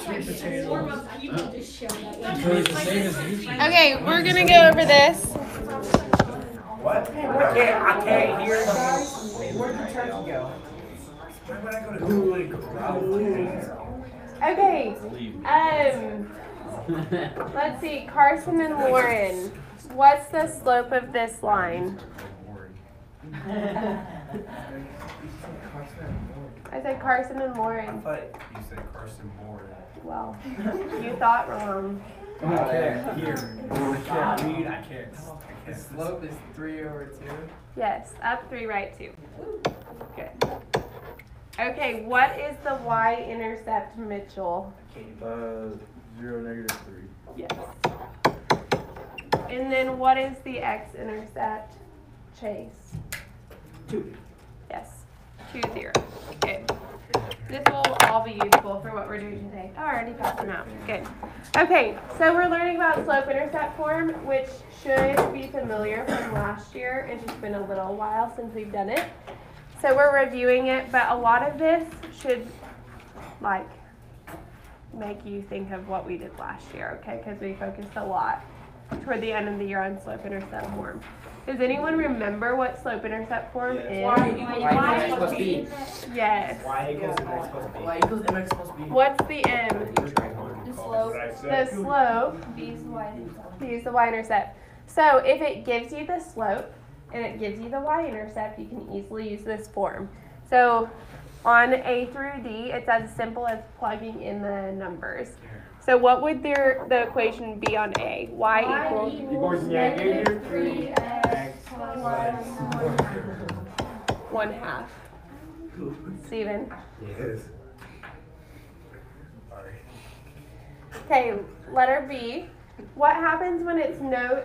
Okay, we're gonna go over this. What? I can't hear them. Where'd the turkey go? Why would I go to Okay, let's see, Carson and Lauren. What's the slope of this line? I said Carson and Lauren. I thought you said Carson Moore. Well, you thought wrong. I can't hear. I can't read. I can't. The slope is 3/2. Yes, up 3, right 2. Good. Okay, what is the y-intercept, Mitchell? 0, -3. Yes. And then what is the x-intercept, Chase? 2. Yes, 2, 0. Good. This will all be useful for what we're doing today. Oh, I already passed them out. Good. Okay, so we're learning about slope-intercept form, which should be familiar from last year. It's just been a little while since we've done it. So we're reviewing it, but a lot of this should, like, make you think of what we did last year, okay? Because we focused a lot toward the end of the year on slope-intercept form. Does anyone remember what slope-intercept form is? Y equals B. Yes. Y equals MX plus B. Y equals MX plus B. What's the M? The slope. The slope. B is the y-intercept. To use the y-intercept. So if it gives you the slope and it gives you the y-intercept, you can easily use this form. So on A through D, it's as simple as plugging in the numbers. So what would the equation be on A? Y equals negative 3x plus 1/2. Steven? Yes. Sorry. Okay, letter B. What happens when there's no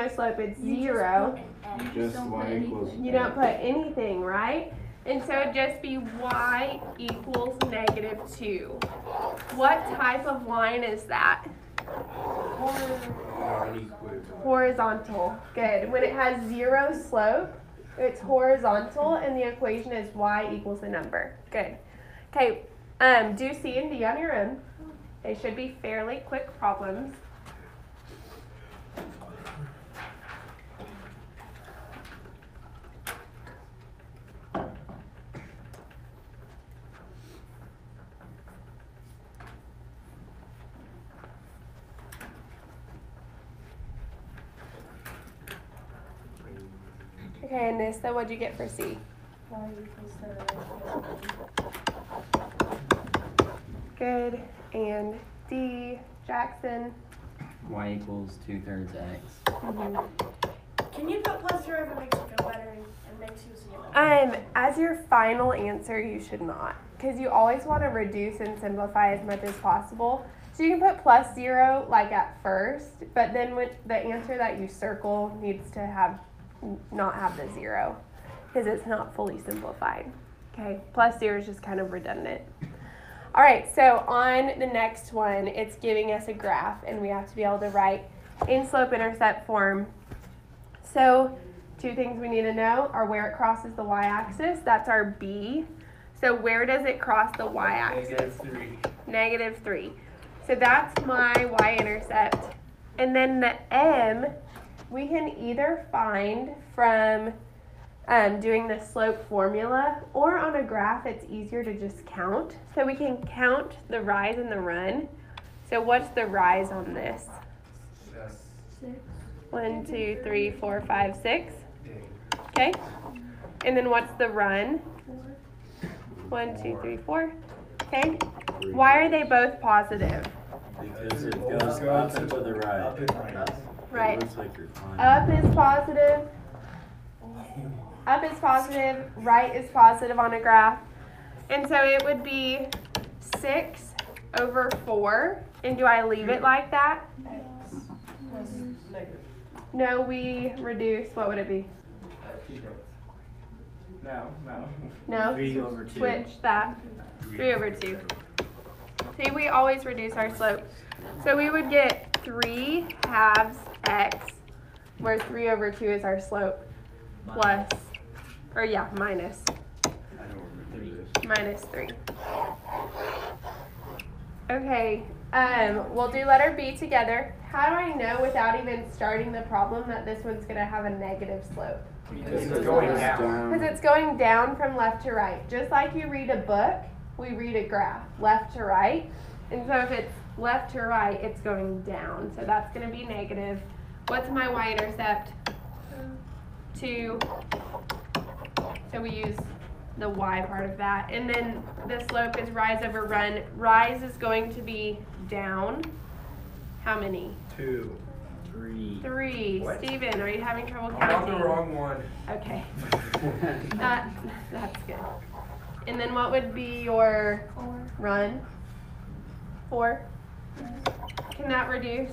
slope? It's 0. Just y equals. You don't put anything, right? And so it'd just be y equals -2. What type of line is that? Horizontal. Good. When it has 0 slope, it's horizontal, and the equation is y equals the number. Good. Okay. Do C and D on your own. They should be fairly quick problems. Okay, and Nista, what'd you get for C? Good. And D, Jackson? Y equals 2/3 x. Can you put plus 0 if it makes it go better and makes you see it? As your final answer, you should not, because you always want to reduce and simplify as much as possible. So you can put plus 0 like at first, but then when the answer that you circle needs to not have the 0, because it's not fully simplified. Okay, plus 0 is just kind of redundant. All right, so on the next one, it's giving us a graph, and we have to be able to write in slope-intercept form. So 2 things we need to know are where it crosses the y-axis. That's our B. So where does it cross the y-axis? -3. So that's my y-intercept. And then the M, we can either find from doing the slope formula, or on a graph it's easier to just count. So we can count the rise and the run. So what's the rise on this? 1, 2, 3, 4, 5, 6. Okay. And then what's the run? 1, 2, 3, 4. Okay. Why are they both positive? Because it goes up and to the right. Right. It looks like you're climbing. Up is positive. Up is positive. Right is positive on a graph. And so it would be 6/4. And do I leave it like that? No, we reduce. What would it be? No? 3/2. Switch that. 3/2. See, we always reduce our slope. So we would get 3/2 x, where 3/2 is our slope, plus, or yeah, minus. I don't remember this. Minus 3. Okay, we'll do letter B together. How do I know without even starting the problem that this one's going to have a negative slope? Because it's going down. Because it's going down from left to right. Just like you read a book, we read a graph, left to right. And so if it's left to right, it's going down. So that's going to be negative. What's my y-intercept? 2. So we use the y part of that. And then the slope is rise over run. Rise is going to be down. How many? 2, 3. 3. What? Steven, are you having trouble I'm counting? on the wrong one. Okay. That's good. And then what would be your run? 4. Can that reduce?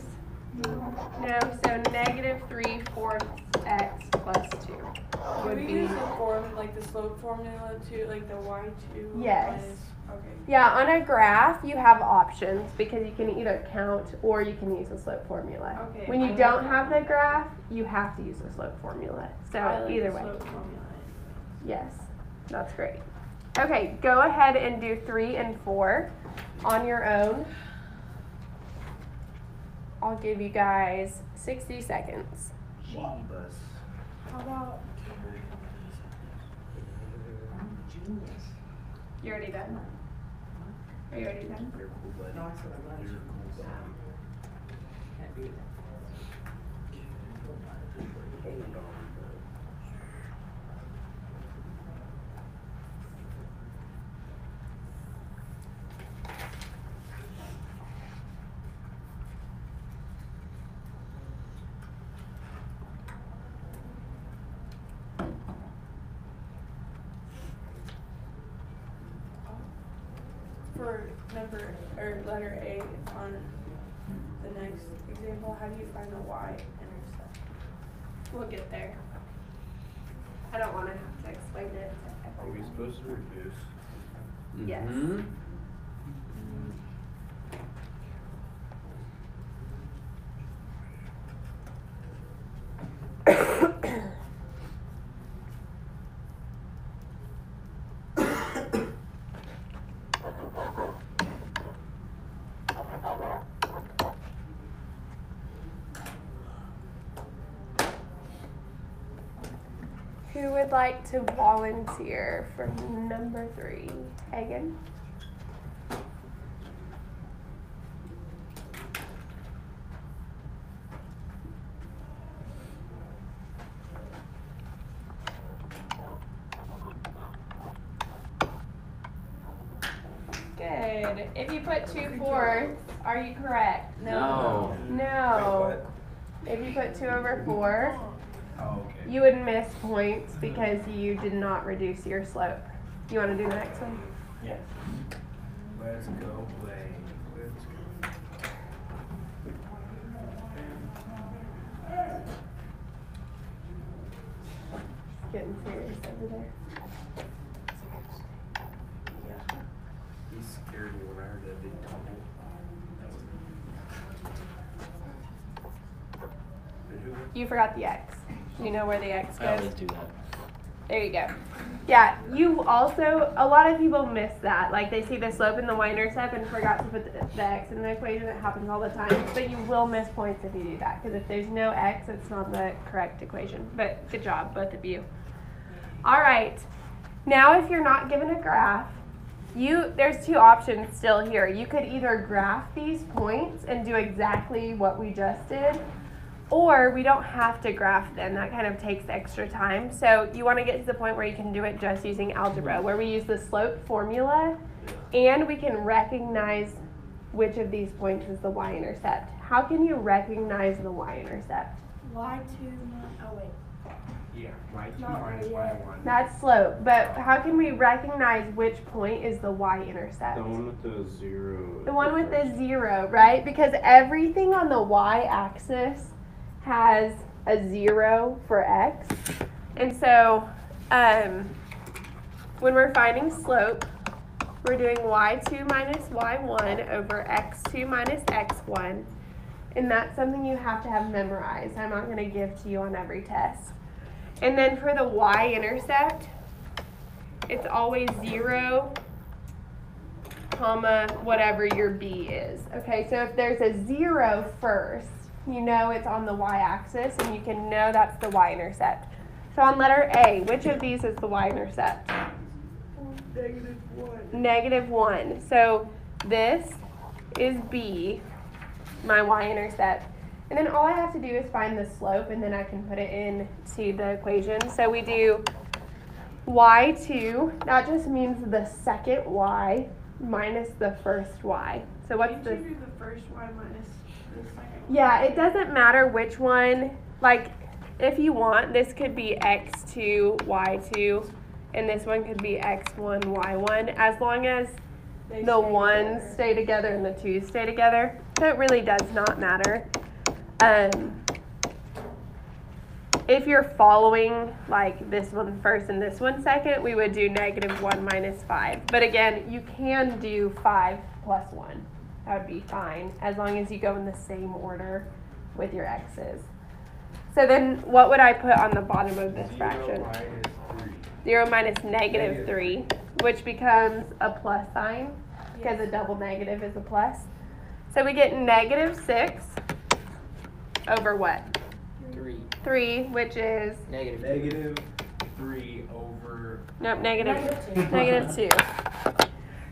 No, so negative 3/4 x plus 2 Can would we be. use the form, like the slope formula too, like the y2? Yes. Okay. Yeah, on a graph you have options because you can either count or you can use the slope formula. Okay. When you don't have the graph, you have to use the slope formula. So I like either the way. slope formula. Yes, that's great. Okay, go ahead and do 3 and 4 on your own. I'll give you guys 60 seconds. How about You already done? Are you already done? No, I said I'm not. Can't do that. for number or letter A on the next example, how do you find the y-intercept? We'll get there. I don't want to have to explain it to Are we everyone. supposed to reduce? Yes. Mhm. Who would like to volunteer for number 3? Hagen? Good. If you put 2/4, are you correct? No. No. Wait, what? If you put 2/4, Oh, okay. you would miss points because you did not reduce your slope. You want to do the next one? Yeah. Let's go play. Let's go. Getting serious over there. He scared me when I heard that big tumble. But who? You forgot the x. Do you know where the x I goes? always do that. There you go. Yeah, you also, a lot of people miss that. Like they see the slope and the y-intercept and forgot to put the x in the equation. It happens all the time. But you will miss points if you do that. Because if there's no x, it's not the correct equation. But good job, both of you. All right. Now if you're not given a graph, there's 2 options still here. You could either graph these points and do exactly what we just did, or we don't have to graph them. That kind of takes extra time. So you want to get to the point where you can do it just using algebra, where we use the slope formula and we can recognize which of these points is the y-intercept. How can you recognize the y-intercept? Y2, oh wait. Yeah, y2 Not minus yet. y1. That's slope, but how can we recognize which point is the y-intercept? The one with the 0. The one with the 0, right? Because everything on the y-axis has a 0 for x. And so when we're finding slope, we're doing y2 minus y1 over x2 minus x1. And that's something you have to have memorized. I'm not going to give to you on every test. And then for the y-intercept, it's always 0 comma, whatever your b is. Okay, so if there's a 0 first, you know it's on the y-axis, and you can know that's the y-intercept. So on letter A, which of these is the y-intercept? -1. -1. So this is b, my y-intercept. And then all I have to do is find the slope, and then I can put it into the equation. So we do y2, that just means the second y minus the first y. So what's Can't the... you do the first y minus the second y? Yeah, it doesn't matter which one. Like, if you want, this could be x2, y2, and this one could be x1, y1, as long as They the stay ones together. stay together and the twos stay together. So it really does not matter. If you're following like this one first and this one second, we would do -1 minus 5. But again, you can do 5 plus 1. That would be fine, as long as you go in the same order with your x's. So then what would I put on the bottom of this fraction? 0 minus -3, which becomes a plus sign, because a double negative is a plus. So we get -6 over what? 3. 3, which is, Negative 3 over. nope, -2.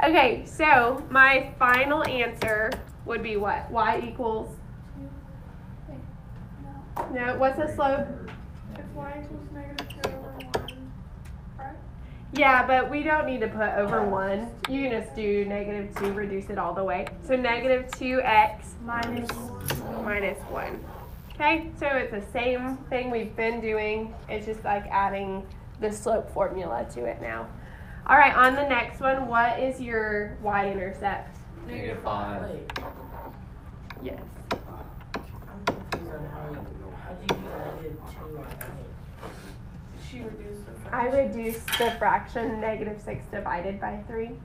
Okay, so my final answer would be what? Y equals, no, what's the slope? If y equals -2 over 1, right? Yeah, but we don't need to put over 1. You can just do -2, reduce it all the way. So -2x minus 1. Okay, so it's the same thing we've been doing. It's just like adding the slope formula to it now. All right, on the next one, what is your y-intercept? -5. Yes. I'm confused on how do you did 2 on 8? She reduced the I fraction. reduced the fraction -6 divided by 3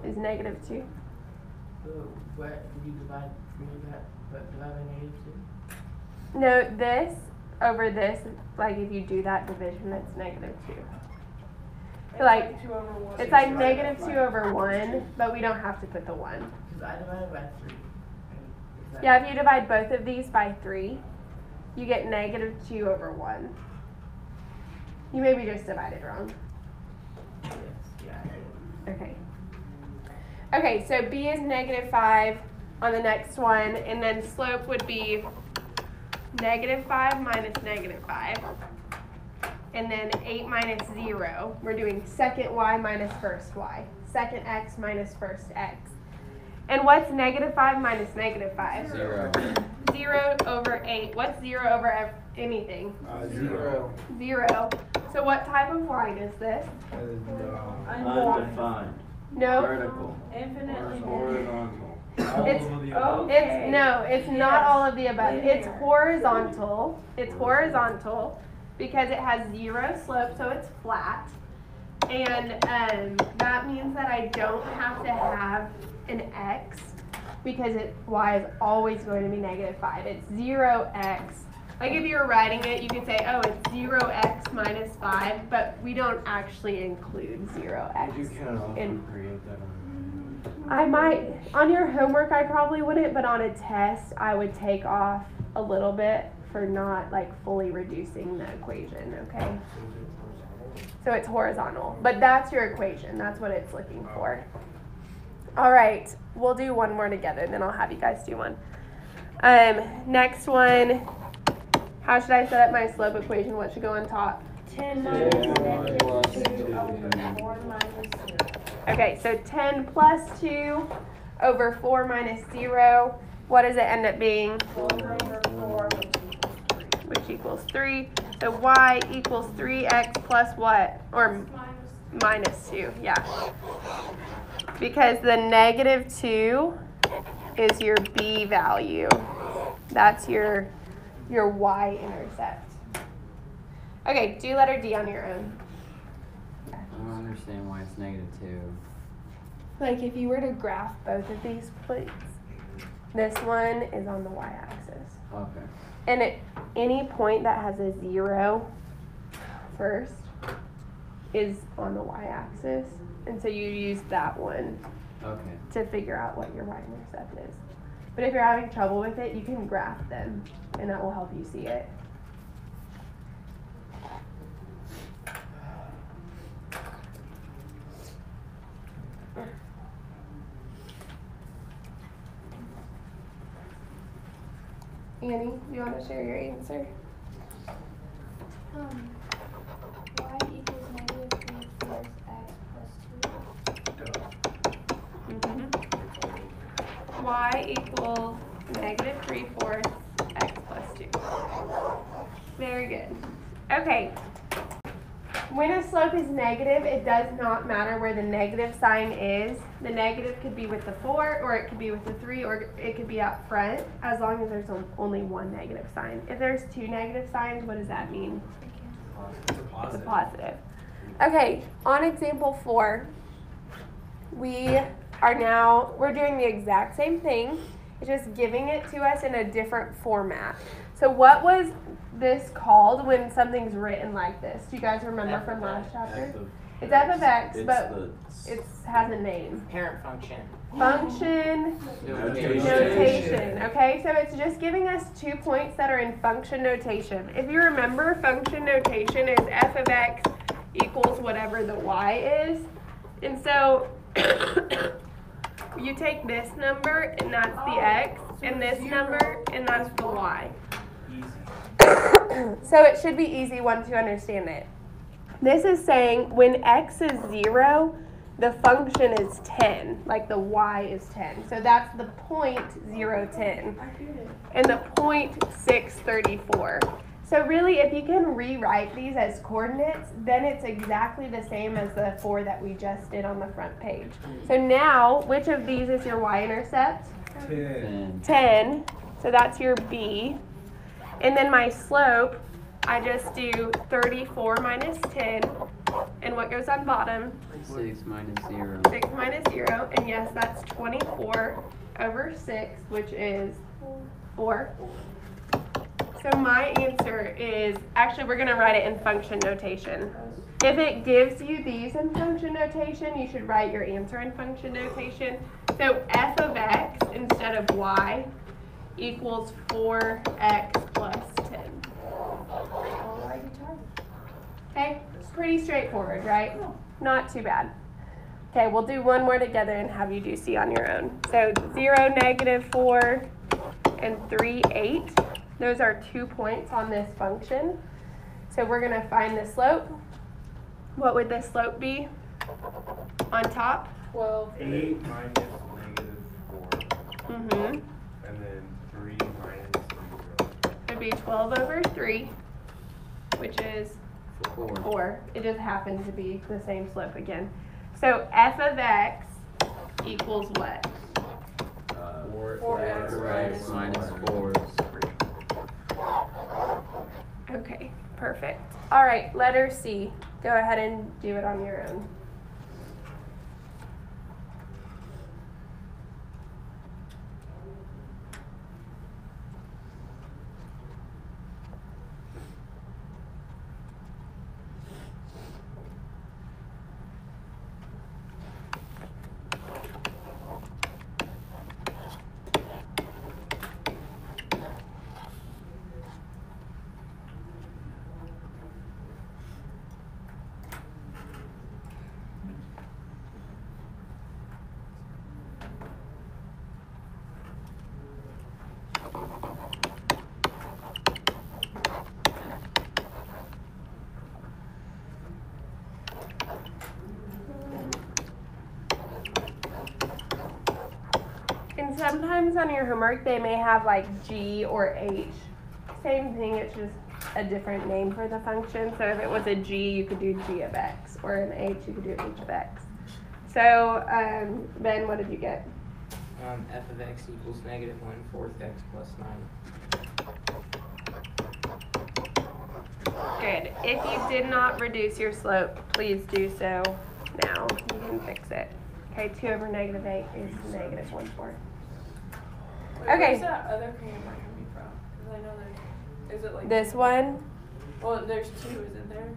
is -2. What did you divide 3 by -2? No, this over this, like if you do that division, it's -2. It's So like, 2 over 1. it's like -2 over 1, but we don't have to put the 1. Because I divided by 3. Yeah, if you divide both of these by 3, you get -2 over 1. You maybe just divided wrong. Yes, yeah. Okay. Okay, so b is -5 on the next one, and then slope would be -5 minus -5. And then 8 minus 0. We're doing second y minus first y. Second x minus first x. And what's -5 minus -5? 0. 0 over 8. What's 0 over anything? 0. 0. So what type of line is this? Undefined. No, Vertical. Infinitely many. Horizontal. it's not all of the above. It's horizontal. It's horizontal because it has 0 slope, so it's flat. And that means that I don't have to have an x because y is always going to be -5. It's 0x. Like if you were writing it, you could say, oh, it's 0x minus 5, but we don't actually include 0x. Did you count off in- and create that on? I might, on your homework I probably wouldn't, but on a test I would take off a little bit for not like fully reducing the equation, okay? So it's horizontal, but that's your equation, that's what it's looking for. All right, we'll do one more together, then I'll have you guys do one. Next one, how should I set up my slope equation? What should go on top? 10 minus -2 plus over 4 minus 0. Okay, so 10 plus 2 over 4 minus 0. What does it end up being? 4 over 4, Which equals 3. So y equals 3x plus what? Or minus 2, yeah. Because the -2 is your b value. That's your y-intercept. Okay, do letter D on your own. I don't understand why it's -2. Like if you were to graph both of these plates, this one is on the y-axis. Okay. And at any point that has a 0 first is on the y-axis. And so you use that one Okay. to figure out what your y-intercept is. But if you're having trouble with it, you can graph them, and that will help you see it. Annie, do you want to share your answer? Y equals negative 3/4 x plus 2. Y equals negative 3/4 x plus 2. Very good. Okay. When a slope is negative, it does not matter where the negative sign is. The negative could be with the 4, or it could be with the 3, or it could be out front, as long as there's only one negative sign. If there's 2 negative signs, what does that mean? It's a positive. It's a positive. Okay, on example 4, we're doing the exact same thing. It's just giving it to us in a different format. So what was this called when something's written like this? Do you guys remember from last chapter? It's f of x, but it has a name. Parent function. Function notation. Okay, so it's just giving us 2 points that are in function notation. If you remember, function notation is f of x equals whatever the y is. And so you take this number, and that's the x, and this number, and that's the y. So it should be easy once you understand it. This is saying when x is 0, the function is 10, like the y is 10. So that's the point 0, 10, and the point 6, 34. So really, if you can rewrite these as coordinates, then it's exactly the same as the 4 that we just did on the front page. So now, which of these is your y-intercept? 10. So that's your b. And then my slope, I just do 34 minus 10. And what goes on bottom? 6 minus 0. 6 minus 0. And yes, that's 24 over 6, which is 4. So my answer is, actually we're going to write it in function notation. If it gives you these in function notation, you should write your answer in function notation. So f of x instead of y equals 4x plus 10. Okay, pretty straightforward, right? Not too bad. Okay, we'll do one more together and have you do C on your own. So 0, negative 4, and 3, 8. Those are 2 points on this function. So we're going to find the slope. What would the slope be on top? 12. 8 minus negative 4. Mm-hmm. And then 3 minus 0. It would be 12 over 3, which is 4. It just happened to be the same slope again. So f of x equals what? 4x minus 4. Okay, perfect. All right, letter C. Go ahead and do it on your own. And sometimes on your homework they may have like g or h. Same thing, it's just a different name for the function. So if it was a g, you could do g of x, or an h, you could do h of x. So, Ben, what did you get? F of x equals negative 1/4 x plus 9. Good. If you did not reduce your slope, please do so now. You can fix it. Okay, 2 over negative 8 is negative 1/4. Okay. Where's that other camera coming from? Because I know there's, is it like This one, Well, there's 2, isn't there?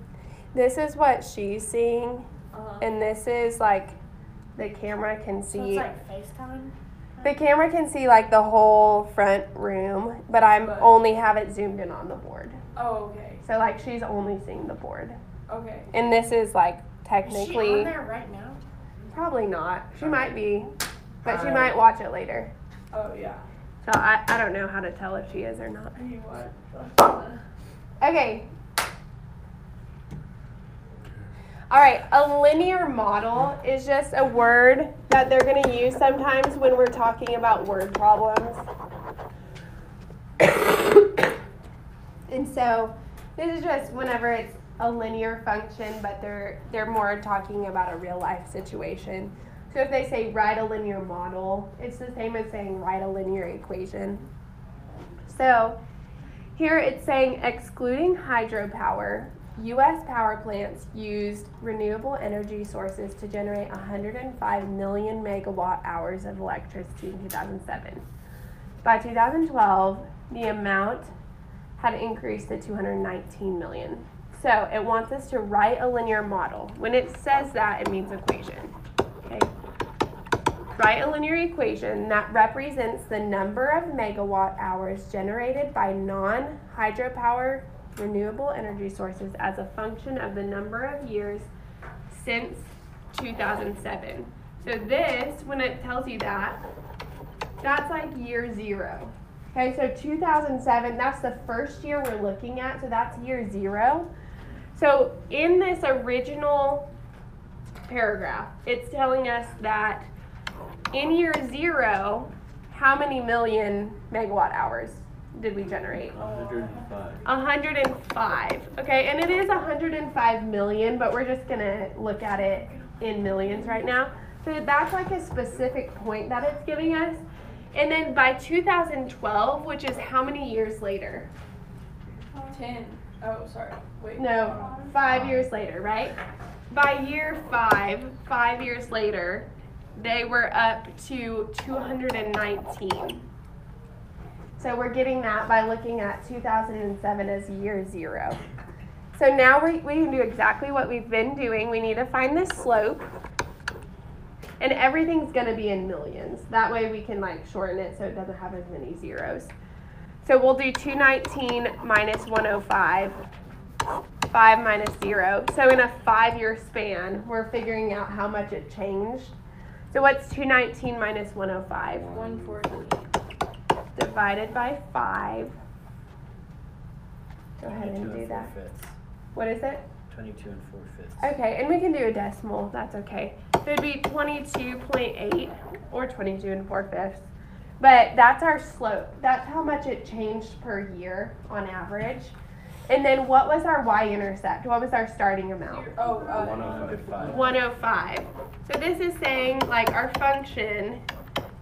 this is what she's seeing, Uh-huh. and this is like the camera can So see. it's like FaceTime? The camera can see like the whole front room, but I'm But- only have it zoomed in on the board. Oh, okay. So like she's only seeing the board. Okay. And this is like Is she technically on there right now? probably not. She might be, but she Alright. might watch it later. Oh, yeah. So I don't know how to tell if she is or not. You what? Okay. All right, a linear model is just a word that they're going to use sometimes when we're talking about word problems. And so this is just whenever it's a linear function, but they're more talking about a real life situation. So if they say write a linear model, it's the same as saying write a linear equation. So here it's saying excluding hydropower, U.S. power plants used renewable energy sources to generate 105 million megawatt hours of electricity in 2007. By 2012, the amount had increased to 219 million. So it wants us to write a linear model. When it says that, it means equation. Okay? Write a linear equation that represents the number of megawatt hours generated by non-hydropower renewable energy sources as a function of the number of years since 2007. So this, when it tells you that, that's like year 0. Okay, so 2007, that's the first year we're looking at, so that's year 0. So in this original paragraph, it's telling us that in year 0, how many million megawatt hours did we generate? 105. 105. Okay, and it is 105 million, but we're just gonna look at it in millions right now. So that's like a specific point that it's giving us. And then by 2012, which is how many years later? 10. Oh, sorry. Wait. No, 5 years later, right? By year 5 years later, they were up to 219. So we're getting that by looking at 2007 as year 0. So now we can do exactly what we've been doing. We need to find the slope. And everything's going to be in millions. That way we can like shorten it so it doesn't have as many zeros. So we'll do 219 minus 105, 5 minus 0. So in a 5-year span, we're figuring out how much it changed. So what's 219 minus 105? 140. Divided by 5. Go ahead and do that. What is it? 22 and 4/5. Okay, and we can do a decimal. That's okay. So it'd be 22.8 or 22 and 4/5. But that's our slope. That's how much it changed per year on average. And then what was our y-intercept? What was our starting amount? Oh, 105. 105. So this is saying like our function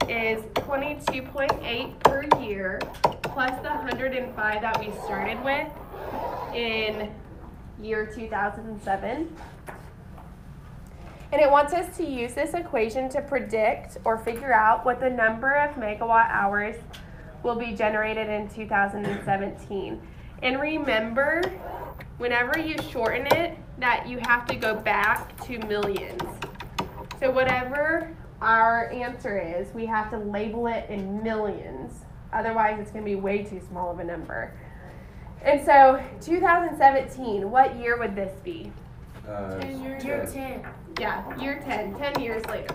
is 22.8 per year plus the 105 that we started with in year 2007. And it wants us to use this equation to predict or figure out what the number of megawatt hours will be generated in 2017. And remember, whenever you shorten it, that you have to go back to millions. So whatever our answer is, we have to label it in millions. Otherwise, it's going to be way too small of a number. And so 2017, what year would this be? Year 10. Yeah, year 10 years later.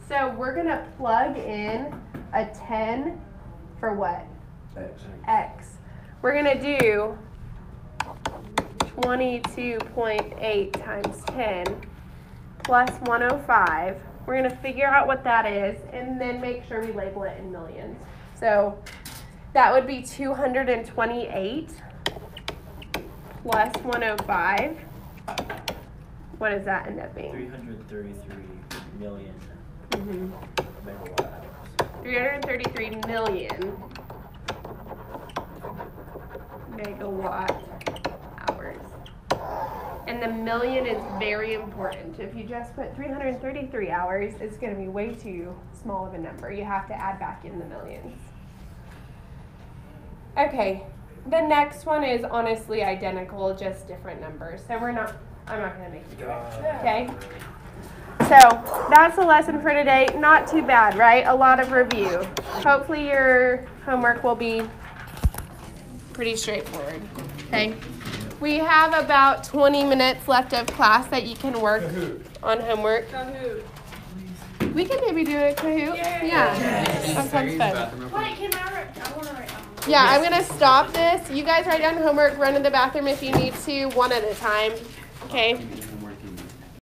So we're going to plug in a 10 for what? X. We're going to do 22.8 times 10 plus 105. We're going to figure out what that is and then make sure we label it in millions. So that would be 228 plus 105. What does that end up being? 333 million Mm-hmm. megawatt hours. 333 million megawatt hours. And the million is very important. If you just put 333 hours, it's going to be way too small of a number. You have to add back in the millions. Okay, the next one is honestly identical, just different numbers. So I'm not going to make you do it. Okay? So that's the lesson for today. Not too bad, right? A lot of review. Hopefully your homework will be pretty straightforward. Okay. We have about 20 minutes left of class that you can work on homework. Kahoot. We can maybe do a Kahoot. Yeah. That sounds fun. Wait, can I write? I want to write down. Yeah, I'm going to stop this. You guys write down homework, run to the bathroom if you need to, one at a time. Okay?